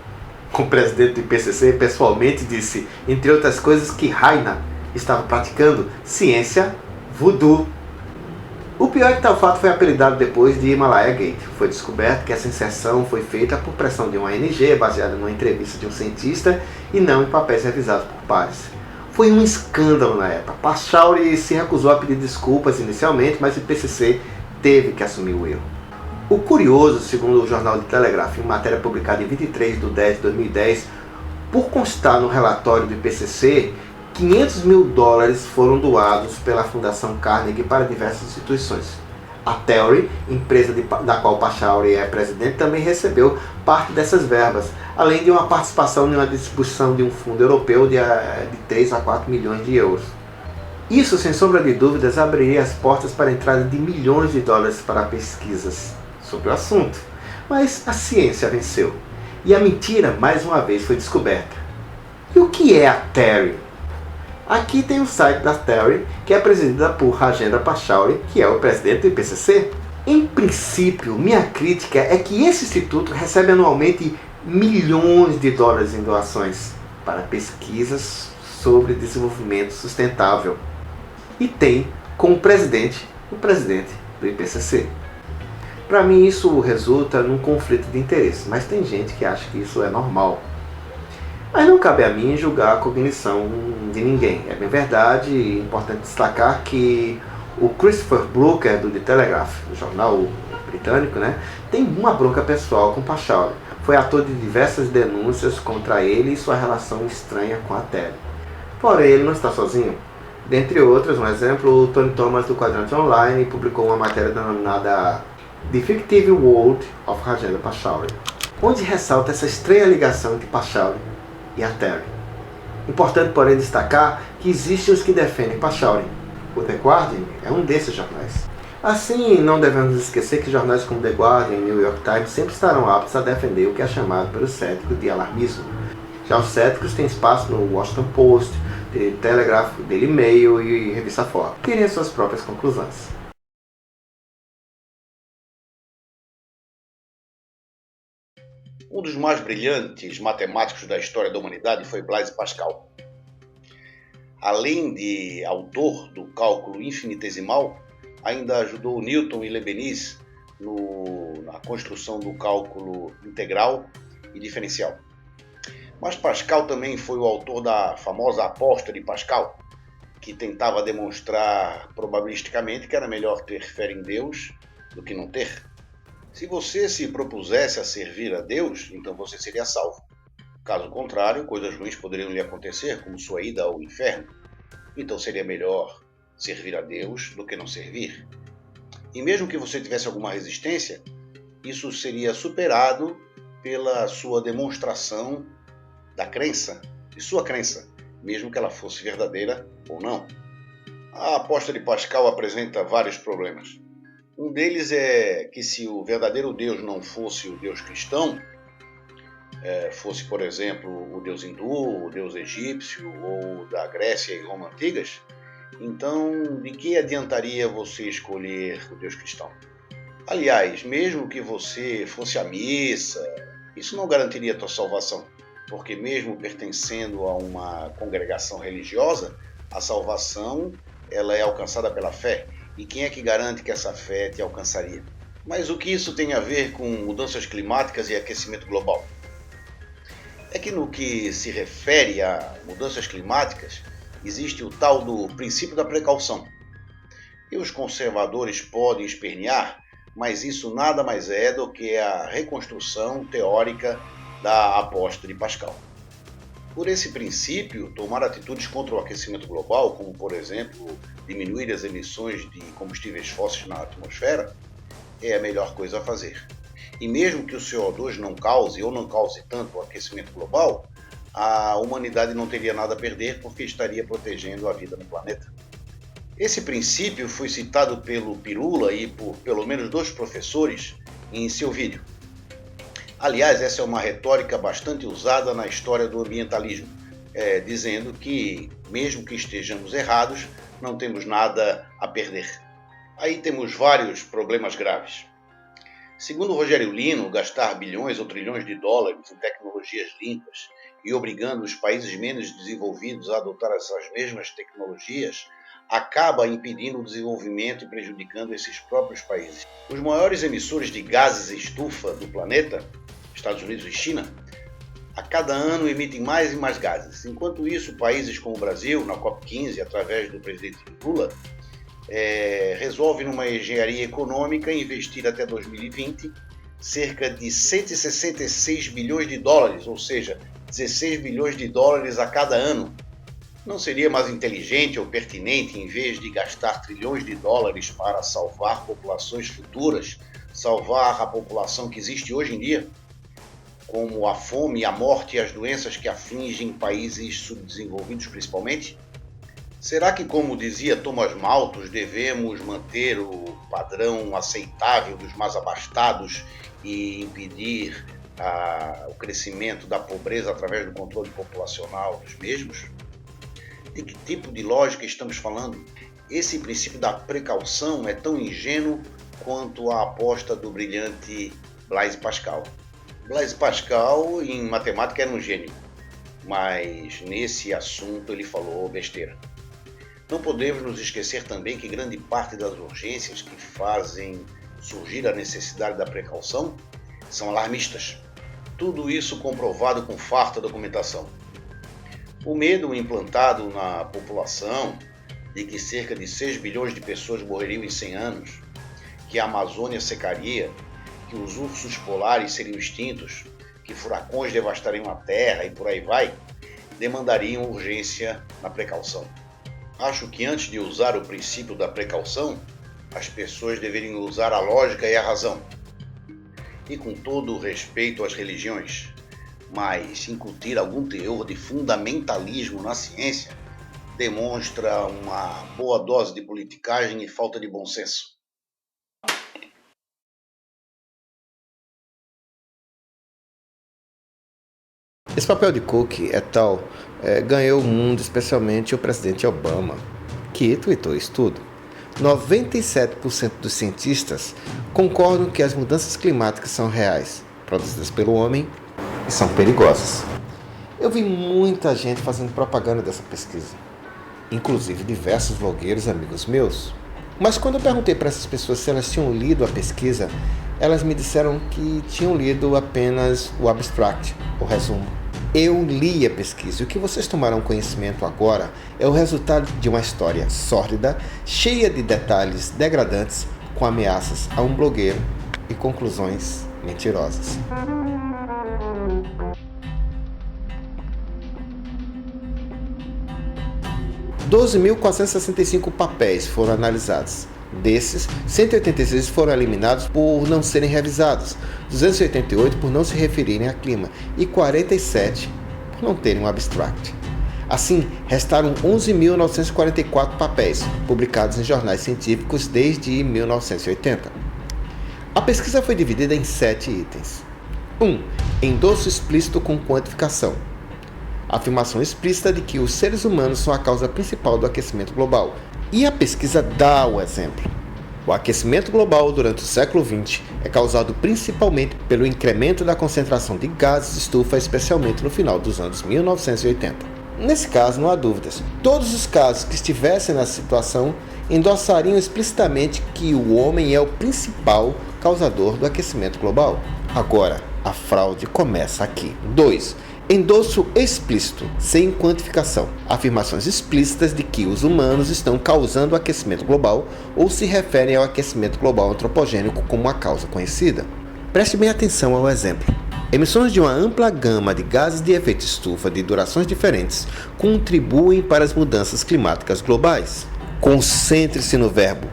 O presidente do IPCC pessoalmente disse, entre outras coisas, que Raina estava praticando ciência voodoo. O pior é que tal fato foi apelidado depois de Himalaya Gate. Foi descoberto que essa inserção foi feita por pressão de uma ONG, baseada numa entrevista de um cientista e não em papéis revisados por pares. Foi um escândalo na época. Pachauri se recusou a pedir desculpas inicialmente, mas o IPCC teve que assumir o erro. O curioso, segundo o jornal The Telegraph, em matéria publicada em 23 de 10 de 2010, por constar no relatório do IPCC, $500 mil foram doados pela Fundação Carnegie para diversas instituições. A TEORI, empresa da qual Pachauri é presidente, também recebeu parte dessas verbas, além de uma participação em uma distribuição de um fundo europeu de 3 a 4 milhões de euros. Isso, sem sombra de dúvidas, abriria as portas para a entrada de milhões de dólares para pesquisas sobre o assunto. Mas a ciência venceu, e a mentira, mais uma vez, foi descoberta. E o que é a TEORI? Aqui tem o site da TEORI, que é presidida por Rajendra Pachauri, que é o presidente do IPCC. Em princípio, minha crítica é que esse instituto recebe anualmente milhões de dólares em doações para pesquisas sobre desenvolvimento sustentável. E tem como presidente o presidente do IPCC. Para mim isso resulta num conflito de interesse, mas tem gente que acha que isso é normal. Mas não cabe a mim julgar a cognição de ninguém. É bem verdade e importante destacar que o Christopher Brooker, do The Telegraph, o jornal britânico, tem uma bronca pessoal com Pachauri. Foi autor de diversas denúncias contra ele e sua relação estranha com a TED. Porém, ele não está sozinho. Dentre outras, um exemplo, o Tony Thomas, do Quadrante Online, publicou uma matéria denominada The Fictive World of Rajendra Pachauri, onde ressalta essa estranha ligação entre Pachauri e a TEORI. Importante, porém, destacar que existem os que defendem Pachauri. O The Guardian é um desses jornais. Assim, não devemos esquecer que jornais como The Guardian e New York Times sempre estarão aptos a defender o que é chamado pelos céticos de alarmismo. Já os céticos têm espaço no Washington Post, The Telegraph, Daily Mail e Revista Forbes. Tirem as suas próprias conclusões. Um dos mais brilhantes matemáticos da história da humanidade foi Blaise Pascal. Além de autor do cálculo infinitesimal, ainda ajudou Newton e Leibniz na construção do cálculo integral e diferencial. Mas Pascal também foi o autor da famosa aposta de Pascal, que tentava demonstrar probabilisticamente que era melhor ter fé em Deus do que não ter. Se você se propusesse a servir a Deus, então você seria salvo. Caso contrário, coisas ruins poderiam lhe acontecer, como sua ida ao inferno. Então seria melhor servir a Deus do que não servir. E mesmo que você tivesse alguma resistência, isso seria superado pela sua demonstração da crença, de sua crença, mesmo que ela fosse verdadeira ou não. A aposta de Pascal apresenta vários problemas. Um deles é que se o verdadeiro Deus não fosse o Deus cristão, fosse, por exemplo, o Deus hindu, o Deus egípcio ou da Grécia e Roma antigas, então de que adiantaria você escolher o Deus cristão? Aliás, mesmo que você fosse à missa, isso não garantiria a tua salvação, porque mesmo pertencendo a uma congregação religiosa, a salvação ela é alcançada pela fé. E quem é que garante que essa fé te alcançaria? Mas o que isso tem a ver com mudanças climáticas e aquecimento global? É que no que se refere a mudanças climáticas, existe o tal do princípio da precaução. E os conservadores podem espernear, mas isso nada mais é do que a reconstrução teórica da aposta de Pascal. Por esse princípio, tomar atitudes contra o aquecimento global, como por exemplo, diminuir as emissões de combustíveis fósseis na atmosfera, é a melhor coisa a fazer. E mesmo que o CO2 não cause ou não cause tanto o aquecimento global, a humanidade não teria nada a perder porque estaria protegendo a vida no planeta. Esse princípio foi citado pelo Pirula e por pelo menos 2 professores em seu vídeo. Aliás, essa é uma retórica bastante usada na história do ambientalismo, dizendo que, mesmo que estejamos errados, não temos nada a perder. Aí temos vários problemas graves. Segundo Rogério Lino, gastar bilhões ou trilhões de dólares em tecnologias limpas e obrigando os países menos desenvolvidos a adotar essas mesmas tecnologias acaba impedindo o desenvolvimento e prejudicando esses próprios países. Os maiores emissores de gases estufa do planeta, Estados Unidos e China, a cada ano emitem mais e mais gases. Enquanto isso, países como o Brasil, na COP15, através do presidente Lula, resolve numa engenharia econômica investir até 2020 cerca de 166 bilhões de dólares, ou seja, 16 bilhões de dólares a cada ano. Não seria mais inteligente ou pertinente, em vez de gastar trilhões de dólares para salvar populações futuras, salvar a população que existe hoje em dia, como a fome, a morte e as doenças que afligem países subdesenvolvidos principalmente? Será que, como dizia Thomas Malthus, devemos manter o padrão aceitável dos mais abastados e impedir o crescimento da pobreza através do controle populacional dos mesmos? De que tipo de lógica estamos falando? Esse princípio da precaução é tão ingênuo quanto a aposta do brilhante Blaise Pascal. Blaise Pascal, em matemática, era um gênio, mas nesse assunto ele falou besteira. Não podemos nos esquecer também que grande parte das urgências que fazem surgir a necessidade da precaução são alarmistas. Tudo isso comprovado com farta documentação. O medo implantado na população de que cerca de 6 bilhões de pessoas morreriam em 100 anos, que a Amazônia secaria, que os ursos polares seriam extintos, que furacões devastariam a Terra e por aí vai, demandariam urgência na precaução. Acho que antes de usar o princípio da precaução, as pessoas deveriam usar a lógica e a razão. E com todo o respeito às religiões, mas incutir algum teor de fundamentalismo na ciência demonstra uma boa dose de politicagem e falta de bom senso. Esse papel de Cook et al. Ganhou o mundo, especialmente o presidente Obama, que tweetou isso tudo. 97% dos cientistas concordam que as mudanças climáticas são reais, produzidas pelo homem e são perigosas. Eu vi muita gente fazendo propaganda dessa pesquisa, inclusive diversos blogueiros amigos meus. Mas quando eu perguntei para essas pessoas se elas tinham lido a pesquisa, elas me disseram que tinham lido apenas o abstract, o resumo. Eu li a pesquisa e o que vocês tomarão conhecimento agora é o resultado de uma história sórdida, cheia de detalhes degradantes, com ameaças a um blogueiro e conclusões mentirosas. – 12.465 papéis foram analisados. Desses, 186 foram eliminados por não serem revisados, 288 por não se referirem a clima e 47 por não terem um abstract. Assim, restaram 11.944 papéis, publicados em jornais científicos desde 1980. A pesquisa foi dividida em 7 itens. 1. Endosso explícito com quantificação. Afirmação explícita de que os seres humanos são a causa principal do aquecimento global. E a pesquisa dá o exemplo. O aquecimento global durante o século XX é causado principalmente pelo incremento da concentração de gases de estufa, especialmente no final dos anos 1980. Nesse caso, não há dúvidas, todos os casos que estivessem nessa situação endossariam explicitamente que o homem é o principal causador do aquecimento global. Agora, a fraude começa aqui. 2. Endosso explícito, sem quantificação. Afirmações explícitas de que os humanos estão causando o aquecimento global ou se referem ao aquecimento global antropogênico como uma causa conhecida. Preste bem atenção ao exemplo. Emissões de uma ampla gama de gases de efeito estufa de durações diferentes contribuem para as mudanças climáticas globais. Concentre-se no verbo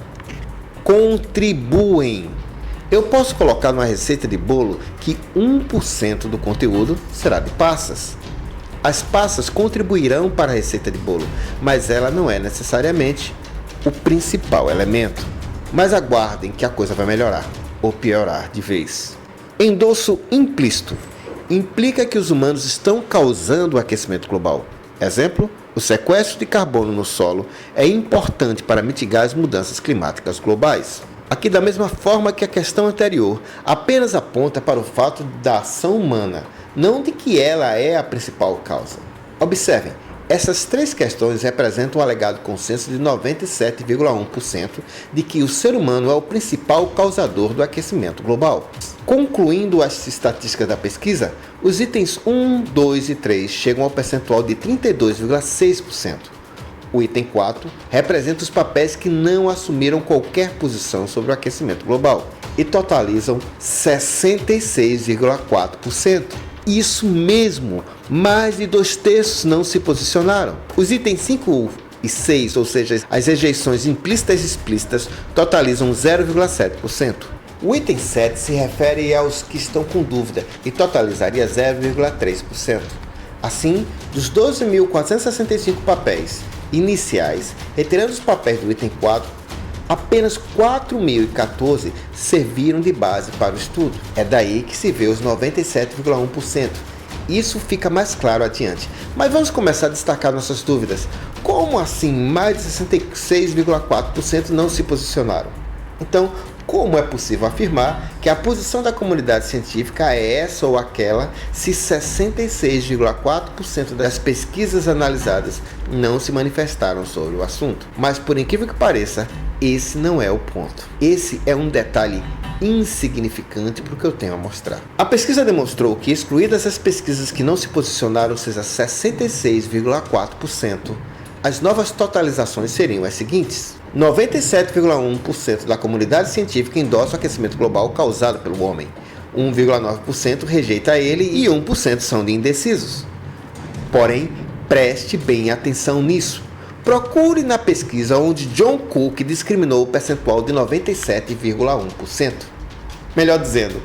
contribuem. Eu posso colocar numa receita de bolo que 1% do conteúdo será de passas. As passas contribuirão para a receita de bolo, mas ela não é necessariamente o principal elemento. Mas aguardem que a coisa vai melhorar ou piorar de vez. Endosso implícito implica que os humanos estão causando o aquecimento global. Exemplo, o sequestro de carbono no solo é importante para mitigar as mudanças climáticas globais. Aqui, da mesma forma que a questão anterior, apenas aponta para o fato da ação humana, não de que ela é a principal causa. Observem, essas três questões representam um alegado consenso de 97,1% de que o ser humano é o principal causador do aquecimento global. Concluindo as estatísticas da pesquisa, os itens 1, 2 e 3 chegam ao percentual de 32,6%. O item 4 representa os papéis que não assumiram qualquer posição sobre o aquecimento global e totalizam 66,4%. Isso mesmo, mais de 2/3 não se posicionaram. Os itens 5 e 6, ou seja, as rejeições implícitas e explícitas, totalizam 0,7%. O item 7 se refere aos que estão com dúvida e totalizaria 0,3%. Assim, dos 12.465 papéis iniciais, retirando os papéis do item 4, apenas 4.014 serviram de base para o estudo. É daí que se vê os 97,1%. Isso fica mais claro adiante. Mas vamos começar a destacar nossas dúvidas. Como assim mais de 66,4% não se posicionaram? Então, como é possível afirmar que a posição da comunidade científica é essa ou aquela se 66,4% das pesquisas analisadas não se manifestaram sobre o assunto? Mas, por incrível que pareça, esse não é o ponto. Esse é um detalhe insignificante para o que eu tenho a mostrar. A pesquisa demonstrou que, excluídas as pesquisas que não se posicionaram, ou seja, 66,4%, as novas totalizações seriam as seguintes: 97,1% da comunidade científica endossa o aquecimento global causado pelo homem, 1,9% rejeita ele e 1% são de indecisos. Porém, preste bem atenção nisso. Procure na pesquisa onde John Cook discriminou o percentual de 97,1%. Melhor dizendo,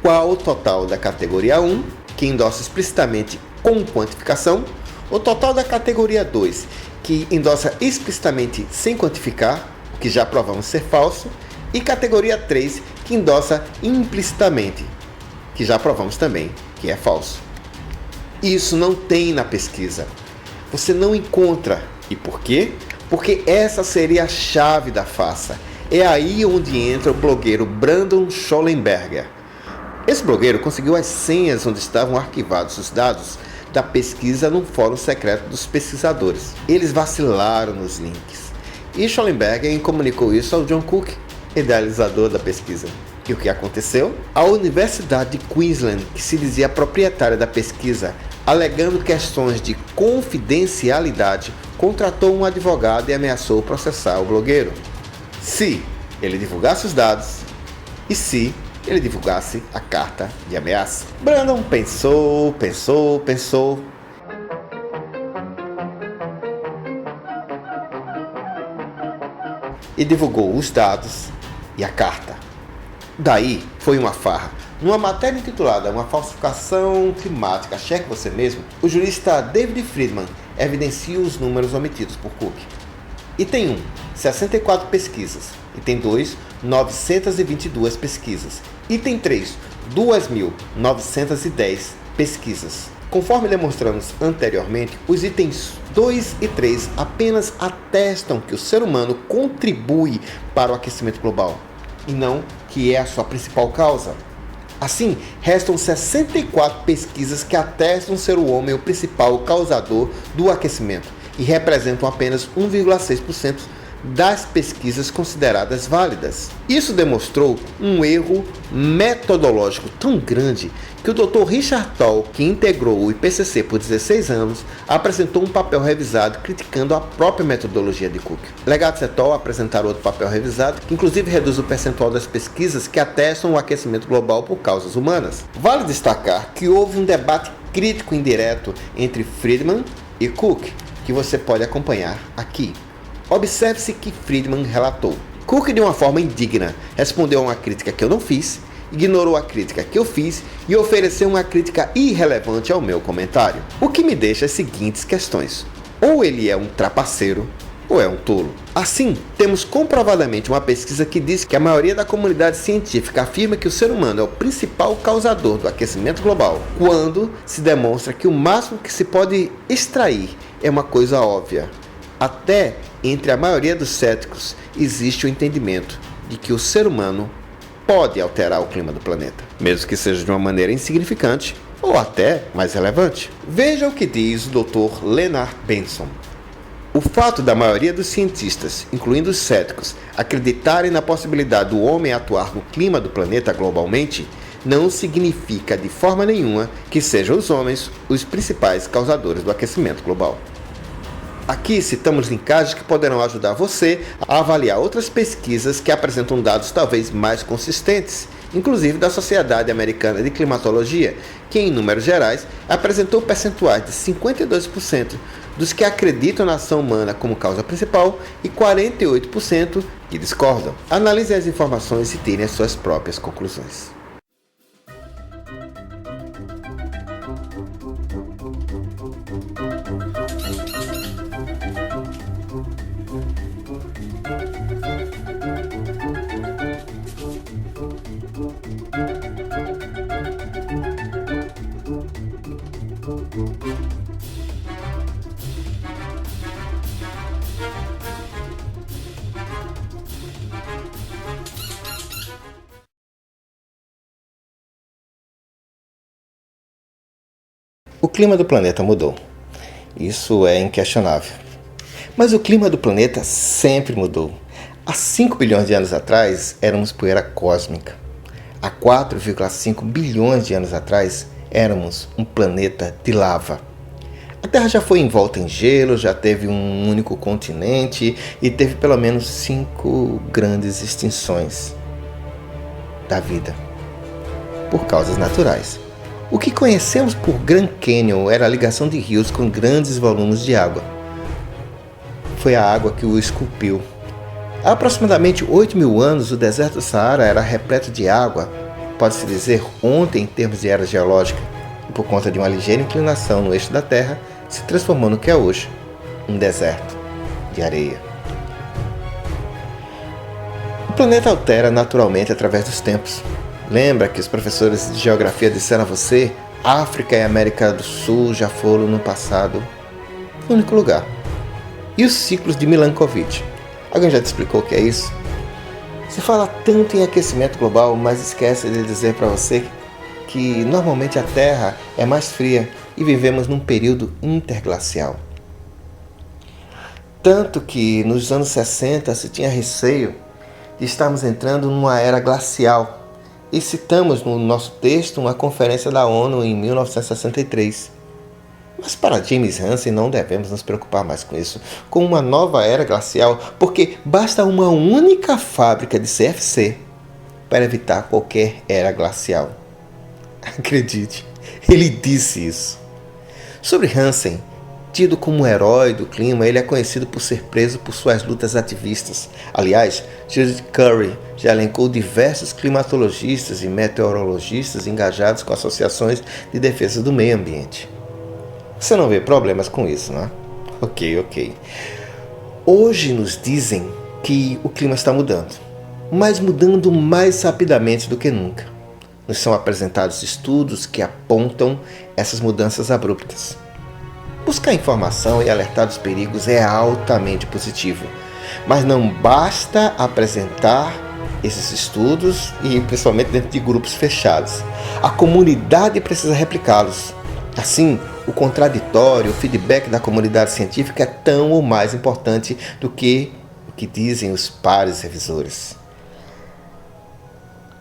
qual o total da categoria 1, que endossa explicitamente com quantificação, o total da categoria 2, que endossa explicitamente sem quantificar, o que já provamos ser falso, e categoria 3, que endossa implicitamente, que já provamos também que é falso. Isso não tem na pesquisa. Você não encontra. E por quê? Porque essa seria a chave da farsa. É aí onde entra o blogueiro Brandon Schollenberger. Esse blogueiro conseguiu as senhas onde estavam arquivados os dados da pesquisa num fórum secreto dos pesquisadores. Eles vacilaram nos links. E Schollenberger comunicou isso ao John Cook, idealizador da pesquisa. E o que aconteceu? A Universidade de Queensland, que se dizia proprietária da pesquisa, alegando questões de confidencialidade, contratou um advogado e ameaçou processar o blogueiro se ele divulgasse os dados e se ele divulgasse a carta de ameaça. Brandon pensou e divulgou os dados e a carta. Daí foi uma farra. Numa matéria intitulada Uma Falsificação Climática, cheque você mesmo, o jurista David Friedman evidencia os números omitidos por Cook. Item 1, 64 pesquisas. Item 2, 922 pesquisas. Item 3, 2.910 pesquisas. Conforme demonstramos anteriormente, os itens 2 e 3 apenas atestam que o ser humano contribui para o aquecimento global, e não que é a sua principal causa. Assim, restam 64 pesquisas que atestam ser o homem o principal causador do aquecimento e representam apenas 1,6% das pesquisas consideradas válidas. Isso demonstrou um erro metodológico tão grande que o Dr. Richard Tol, que integrou o IPCC por 16 anos, apresentou um papel revisado criticando a própria metodologia de Cook. Legado e Tol apresentaram outro papel revisado, que inclusive reduz o percentual das pesquisas que atestam o aquecimento global por causas humanas. Vale destacar que houve um debate crítico indireto entre Friedman e Cook, que você pode acompanhar aqui. Observe-se que Friedman relatou: Cook, de uma forma indigna, respondeu a uma crítica que eu não fiz, ignorou a crítica que eu fiz e ofereceu uma crítica irrelevante ao meu comentário. O que me deixa as seguintes questões: ou ele é um trapaceiro, ou é um tolo. Assim, temos comprovadamente uma pesquisa que diz que a maioria da comunidade científica afirma que o ser humano é o principal causador do aquecimento global, quando se demonstra que o máximo que se pode extrair é uma coisa óbvia. Até entre a maioria dos céticos existe o entendimento de que o ser humano pode alterar o clima do planeta, mesmo que seja de uma maneira insignificante ou até mais relevante. Veja o que diz o Dr. Leonard Benson. O fato da maioria dos cientistas, incluindo os céticos, acreditarem na possibilidade do homem atuar no clima do planeta globalmente, não significa de forma nenhuma que sejam os homens os principais causadores do aquecimento global. Aqui citamos linkagens que poderão ajudar você a avaliar outras pesquisas que apresentam dados talvez mais consistentes, inclusive da Sociedade Americana de Climatologia, que em números gerais apresentou percentuais de 52% dos que acreditam na ação humana como causa principal e 48% que discordam. Analise as informações e tirem as suas próprias conclusões. O clima do planeta mudou. Isso é inquestionável. Mas o clima do planeta sempre mudou. Há 5 bilhões de anos atrás, éramos poeira cósmica. Há 4,5 bilhões de anos atrás, éramos um planeta de lava. A Terra já foi envolta em gelo, já teve um único continente e teve pelo menos 5 grandes extinções da vida, por causas naturais. O que conhecemos por Grand Canyon era a ligação de rios com grandes volumes de água. Foi a água que o esculpiu. Há aproximadamente 8 mil anos, o deserto do Saara era repleto de água, pode-se dizer ontem em termos de era geológica, e por conta de uma ligeira inclinação no eixo da Terra, se transformou no que é hoje, um deserto de areia. O planeta altera naturalmente através dos tempos. Lembra que os professores de geografia disseram a você: África e América do Sul já foram no passado o único lugar. E os ciclos de Milankovitch? Alguém já te explicou o que é isso? Se fala tanto em aquecimento global, mas esquece de dizer para você que normalmente a Terra é mais fria e vivemos num período interglacial. Tanto que nos anos 60 se tinha receio de estarmos entrando numa era glacial. E citamos no nosso texto uma conferência da ONU em 1963. Mas para James Hansen não devemos nos preocupar mais com isso, com uma nova era glacial, porque basta uma única fábrica de CFC para evitar qualquer era glacial. Acredite, ele disse isso. Sobre Hansen, tido como herói do clima, ele é conhecido por ser preso por suas lutas ativistas. Aliás, Judith Curry já elencou diversos climatologistas e meteorologistas engajados com associações de defesa do meio ambiente. Você não vê problemas com isso, não é? Ok. Hoje nos dizem que o clima está mudando, mas mudando mais rapidamente do que nunca. nos são apresentados estudos que apontam essas mudanças abruptas. Buscar informação e alertar dos perigos é altamente positivo, mas não basta apresentar esses estudos e principalmente dentro de grupos fechados. A comunidade precisa replicá-los. Assim, o contraditório, o feedback da comunidade científica é tão ou mais importante do que o que dizem os pares revisores.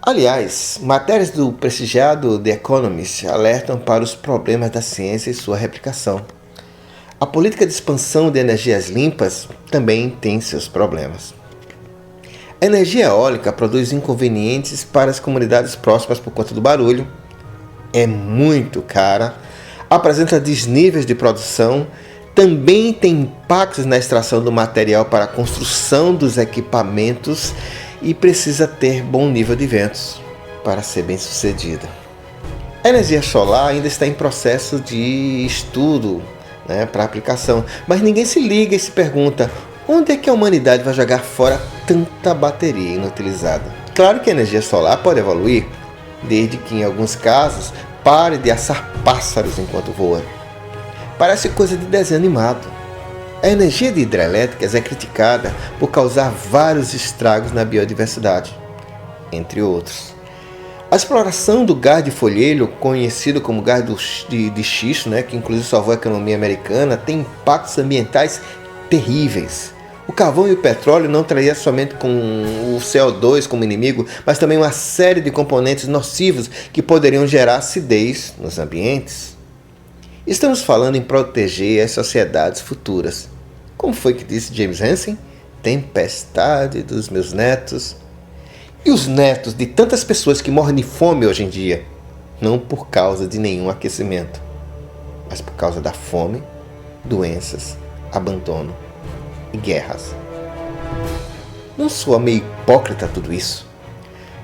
Aliás, matérias do prestigiado The Economist alertam para os problemas da ciência e sua replicação. A política de expansão de energias limpas também tem seus problemas. A energia eólica produz inconvenientes para as comunidades próximas por conta do barulho, é muito cara, apresenta desníveis de produção, também tem impactos na extração do material para a construção dos equipamentos e precisa ter bom nível de ventos para ser bem sucedida. A energia solar ainda está em processo de estudo, para aplicação, mas ninguém se liga e se pergunta onde é que a humanidade vai jogar fora tanta bateria inutilizada. Claro que a energia solar pode evoluir, desde que em alguns casos pare de assar pássaros enquanto voa. Parece coisa de desenho animado. A energia de hidrelétricas é criticada por causar vários estragos na biodiversidade, entre outros. A exploração do gás de folheiro, conhecido como gás de xisto, que inclusive salvou a economia americana, tem impactos ambientais terríveis. O carvão e o petróleo não trariam somente com o CO2 como inimigo, mas também uma série de componentes nocivos que poderiam gerar acidez nos ambientes. Estamos falando em proteger as sociedades futuras. Como foi que disse James Hansen? Tempestade dos meus netos. E os netos de tantas pessoas que morrem de fome hoje em dia, não por causa de nenhum aquecimento, mas por causa da fome, doenças, abandono e guerras. Não soa meio hipócrita tudo isso?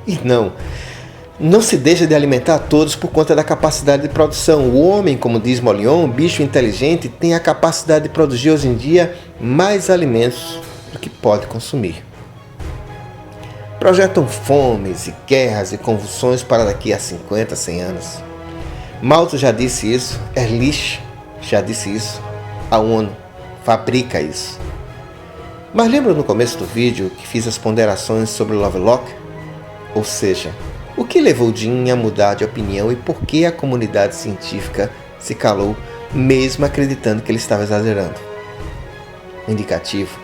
E não se deixa de alimentar a todos por conta da capacidade de produção. O homem, como diz Molion, bicho inteligente, tem a capacidade de produzir hoje em dia mais alimentos do que pode consumir. Projetam fomes e guerras e convulsões para daqui a 50, 100 anos. Malthus já disse isso, Ehrlich já disse isso, a ONU fabrica isso. Mas lembra no começo do vídeo que fiz as ponderações sobre Lovelock? Ou seja, o que levou Jim a mudar de opinião e por que a comunidade científica se calou, mesmo acreditando que ele estava exagerando? O indicativo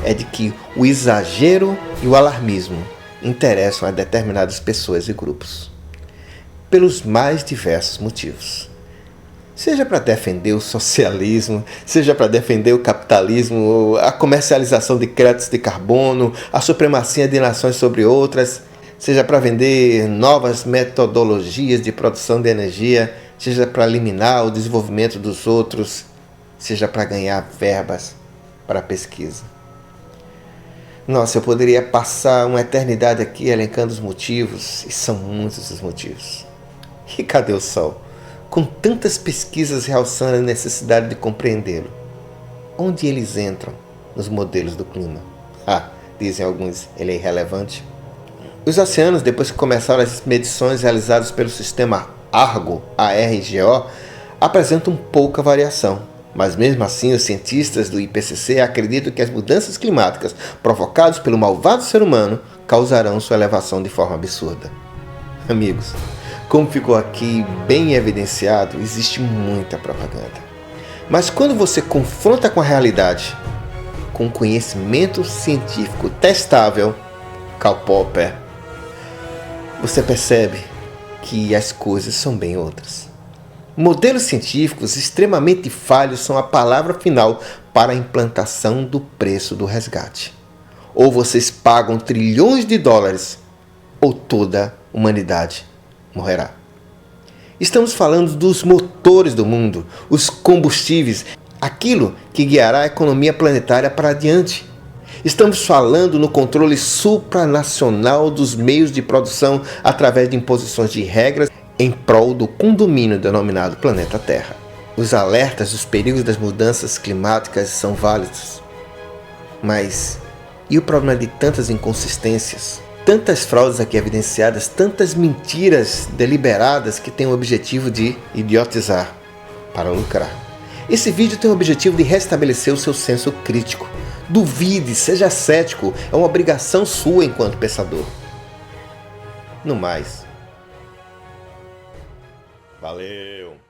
é de que o exagero e o alarmismo interessam a determinadas pessoas e grupos, pelos mais diversos motivos. Seja para defender o socialismo, seja para defender o capitalismo, a comercialização de créditos de carbono, a supremacia de nações sobre outras, seja para vender novas metodologias de produção de energia, seja para eliminar o desenvolvimento dos outros, seja para ganhar verbas para pesquisa. Nossa, eu poderia passar uma eternidade aqui elencando os motivos, e são muitos os motivos. E cadê o Sol? Com tantas pesquisas realçando a necessidade de compreendê-lo. Onde eles entram nos modelos do clima? Dizem alguns, ele é irrelevante. Os oceanos, depois que começaram as medições realizadas pelo sistema ARGO, apresentam pouca variação. Mas mesmo assim, os cientistas do IPCC acreditam que as mudanças climáticas provocadas pelo malvado ser humano causarão sua elevação de forma absurda. Amigos, como ficou aqui bem evidenciado, existe muita propaganda. Mas quando você confronta com a realidade, com conhecimento científico testável, Karl Popper, você percebe que as coisas são bem outras. Modelos científicos extremamente falhos são a palavra final para a implantação do preço do resgate. Ou vocês pagam trilhões de dólares, ou toda a humanidade morrerá. Estamos falando dos motores do mundo, os combustíveis, aquilo que guiará a economia planetária para adiante. Estamos falando no controle supranacional dos meios de produção através de imposições de regras em prol do condomínio denominado planeta Terra. Os alertas dos perigos das mudanças climáticas são válidos. Mas e o problema de tantas inconsistências? Tantas fraudes aqui evidenciadas, tantas mentiras deliberadas que têm o objetivo de idiotizar para lucrar. Esse vídeo tem o objetivo de restabelecer o seu senso crítico. Duvide, seja cético, é uma obrigação sua enquanto pensador. No mais, valeu!